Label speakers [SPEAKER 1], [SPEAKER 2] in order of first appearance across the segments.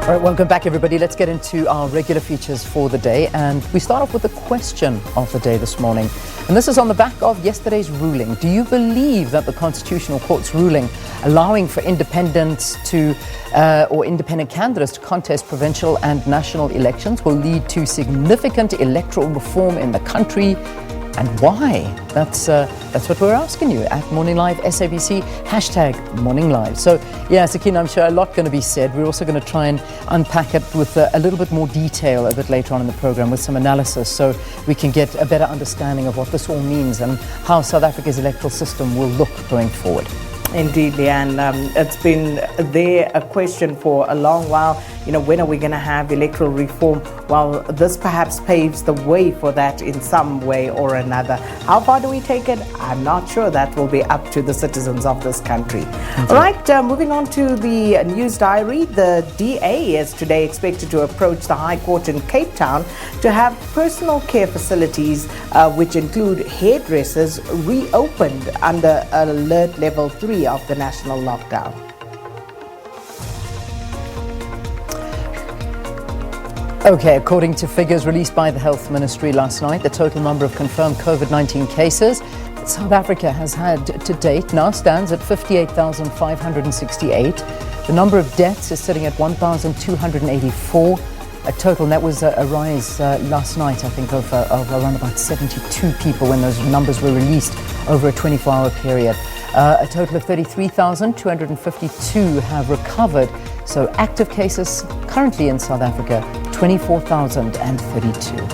[SPEAKER 1] All right, welcome back, everybody. Let's get into our regular features for the day. And we start off with the question of the day this morning. And this is on the back of yesterday's ruling. Do you believe that the Constitutional Court's ruling allowing for independents or independent candidates to contest provincial and national elections will lead to significant electoral reform in the country? And why? That's what we're asking you at Morning Live SABC, #Morning Live. So, yeah, Sakina, I'm sure a lot going to be said. We're also going to try and unpack it with a little bit more detail a bit later on in the program with some analysis so we can get a better understanding of what this all means and how South Africa's electoral system will look going forward.
[SPEAKER 2] Indeed, Leanne. It's been a question for a long while. When are we going to have electoral reform? Well, this perhaps paves the way for that in some way or another. How far do we take it? I'm not sure. That will be up to the citizens of this country. All right, moving on to the news diary. The DA is today expected to approach the High Court in Cape Town to have personal care facilities, which include hairdressers, reopened under alert level 3 of the national lockdown.
[SPEAKER 1] Okay, according to figures released by the Health Ministry last night, the total number of confirmed COVID-19 cases that South Africa has had to date now stands at 58,568. The number of deaths is sitting at 1,284. A total, and that was a rise last night, I think, of around about 72 people when those numbers were released over a 24-hour period. A total of 33,252 have recovered. So active cases currently in South Africa, 24,032.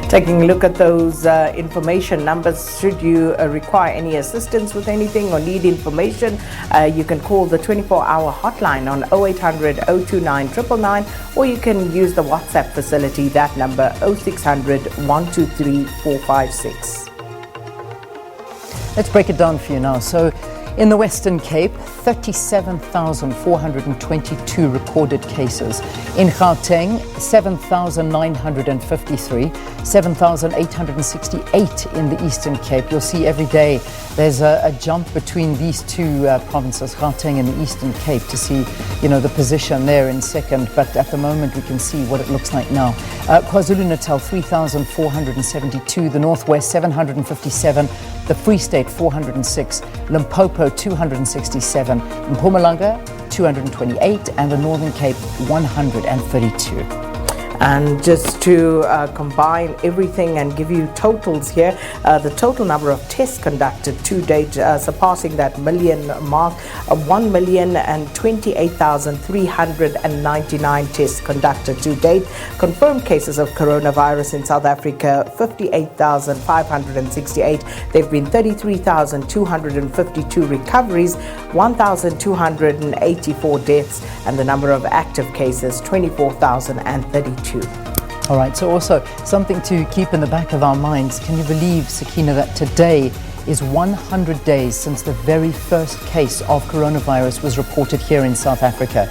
[SPEAKER 2] Taking a look at those information numbers, should you require any assistance with anything or need information, you can call the 24-hour hotline on 0800 029 999, or you can use the WhatsApp facility, that number 0600 123 456.
[SPEAKER 1] Let's break it down for you now. So, in the Western Cape, 37,422 recorded cases. In Gauteng, 7,953, 7,868 in the Eastern Cape. You'll see every day there's a jump between these two provinces, Gauteng and the Eastern Cape, to see, the position there in second. But at the moment, we can see what it looks like now. KwaZulu-Natal, 3,472, the Northwest, 757, the Free State, 406, Limpopo, 267, Mpumalanga, 228, and the Northern Cape, 132.
[SPEAKER 2] And just to combine everything and give you totals here, the total number of tests conducted to date, surpassing that million mark, 1,028,399 tests conducted to date. Confirmed cases of coronavirus in South Africa, 58,568. There have been 33,252 recoveries, 1,284 deaths, and the number of active cases, 24,032.
[SPEAKER 1] All right, so also something to keep in the back of our minds. Can you believe, Sakina, that today is 100 days since the very first case of coronavirus was reported here in South Africa?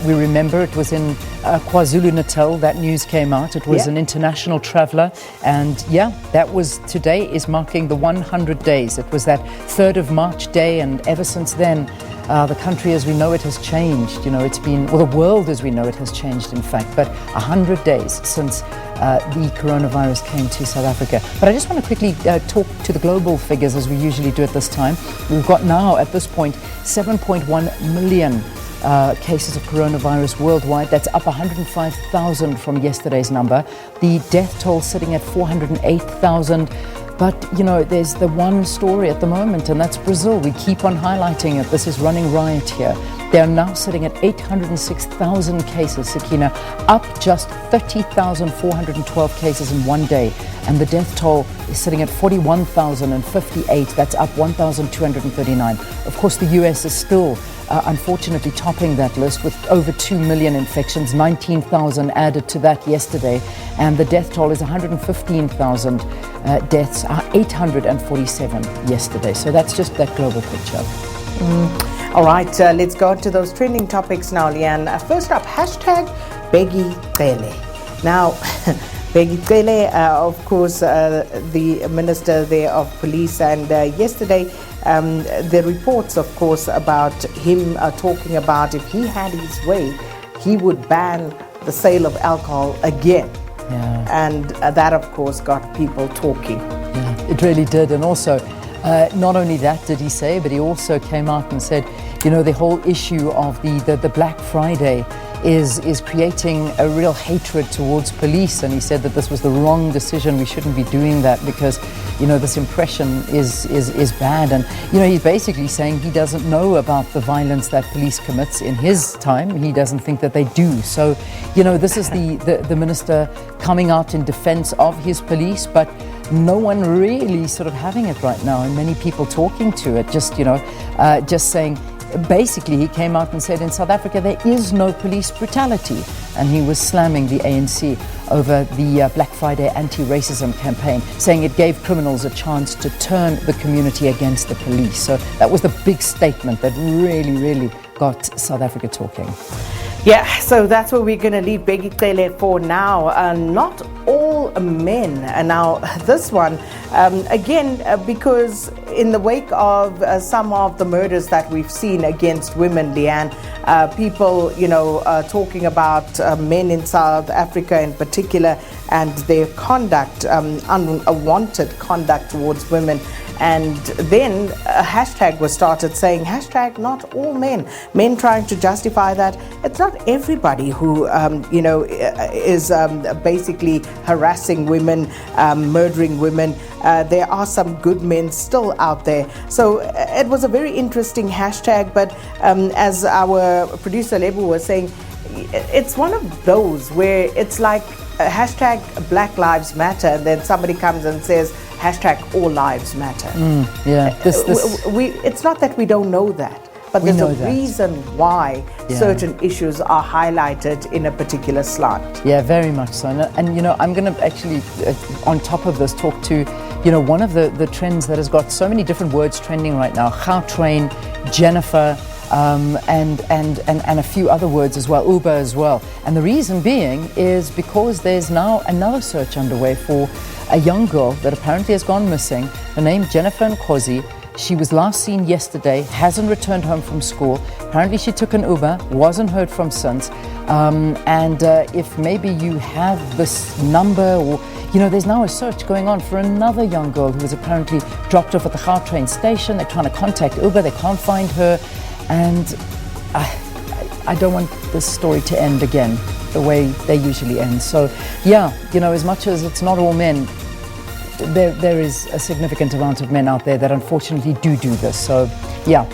[SPEAKER 1] We remember it was in KwaZulu-Natal. That news came out. It was an international traveler. And that was today is marking the 100 days. It was that 3rd of March day. And ever since then, the country as we know it has changed. It's been, the world as we know it has changed, in fact. But 100 days since the coronavirus came to South Africa. But I just want to quickly talk to the global figures as we usually do at this time. We've got now, at this point, 7.1 million cases of coronavirus worldwide. That's up 105,000 from yesterday's number. The death toll sitting at 408,000. But, there's the one story at the moment, and that's Brazil. We keep on highlighting it. This is running riot here. They are now sitting at 806,000 cases, Sakina, up just 30,412 cases in one day. And the death toll is sitting at 41,058. That's up 1,239. Of course, the US is still unfortunately topping that list with over 2 million infections, 19,000 added to that yesterday, and the death toll is 115,000 deaths, 847 yesterday. So that's just that global picture.
[SPEAKER 2] All right, let's go to those trending topics now, Leanne. First up, #Bheki Cele. Now, Bheki Cele, of course, the Minister there of Police, and yesterday The reports, of course, about him talking about if he had his way, he would ban the sale of alcohol again.
[SPEAKER 1] Yeah.
[SPEAKER 2] And that, of course, got people talking.
[SPEAKER 1] Yeah, it really did. And also, not only that did he say, but he also came out and said, you know, the whole issue of the Black Friday is creating a real hatred towards police. And he said that this was the wrong decision. We shouldn't be doing that because, you know, this impression is bad. And, you know, he's basically saying he doesn't know about the violence that police commits in his time. He doesn't think that they do. So, you know, this is the minister coming out in defense of his police, but no one really sort of having it right now, and many people talking to it, just, you know, just saying, basically he came out and said in South Africa there is no police brutality, and he was slamming the ANC over the Black Friday anti-racism campaign, saying it gave criminals a chance to turn the community against the police. So that was the big statement that really got South Africa talking.
[SPEAKER 2] Yeah, so that's where we're going to leave Bheki Cele for now. Not all men. And now this one, again, because in the wake of some of the murders that we've seen against women, Leanne, people, you know, talking about men in South Africa in particular and their conduct, unwanted conduct towards women. And then a hashtag was started saying, hashtag not all men. Men trying to justify that it's not everybody who, you know, is basically harassing women, murdering women. There are some good men still out there. So it was a very interesting hashtag. But as our producer Lebu was saying, it's one of those where it's like hashtag Black Lives Matter, and then somebody comes and says hashtag all lives matter.
[SPEAKER 1] Yeah,
[SPEAKER 2] it's not that we don't know that, but there's a reason why certain issues are highlighted in a particular slant.
[SPEAKER 1] Yeah, very much so. And you know, I'm going to actually, on top of this, talk to, you know, one of the trends that has got so many different words trending right now: Gautrain, Jennifer, and a few other words as well, Uber as well. And the reason being is because there's now another search underway for a young girl that apparently has gone missing. Her name Jennifer Nkosi. She was last seen yesterday, hasn't returned home from school. Apparently she took an Uber, wasn't heard from since. If maybe you have this number, or, you know, there's now a search going on for another young girl who was apparently dropped off at the Gautrain station. They're trying to contact Uber, they can't find her. And I don't want this story to end again the way they usually end. So, yeah, you know, as much as it's not all men, there is a significant amount of men out there that unfortunately do this. So, yeah.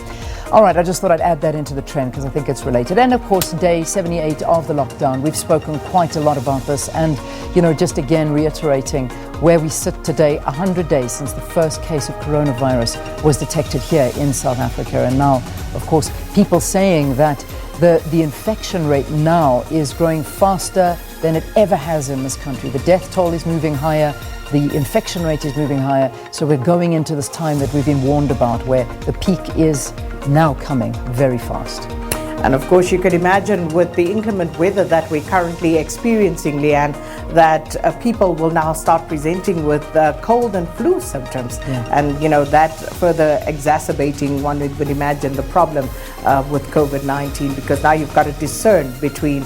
[SPEAKER 1] All right, I just thought I'd add that into the trend because I think it's related. And of course, day 78 of the lockdown. We've spoken quite a lot about this, and, you know, just again reiterating where we sit today, 100 days since the first case of coronavirus was detected here in South Africa. And now, of course, people saying that the infection rate now is growing faster than it ever has in this country. The death toll is moving higher. The infection rate is moving higher. So we're going into this time that we've been warned about, where the peak is now coming very fast.
[SPEAKER 2] And of course, you could imagine with the inclement weather that we're currently experiencing, Leanne, that people will now start presenting with cold and flu symptoms.
[SPEAKER 1] Yeah.
[SPEAKER 2] And, you know, that further exacerbating, one would imagine, the problem with COVID-19, because now you've got to discern between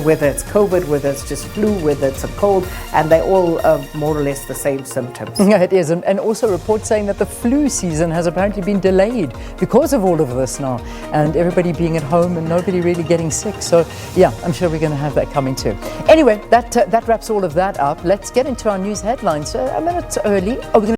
[SPEAKER 2] whether it's COVID, whether it's just flu, whether it's a cold, and they're all more or less the same symptoms.
[SPEAKER 1] Yeah, it is. And also reports saying that the flu season has apparently been delayed because of all of this now, and everybody being at home and nobody really getting sick. So, yeah, I'm sure we're going to have that coming too. Anyway, that wraps all of that up. Let's get into our news headlines. A minute early. We're going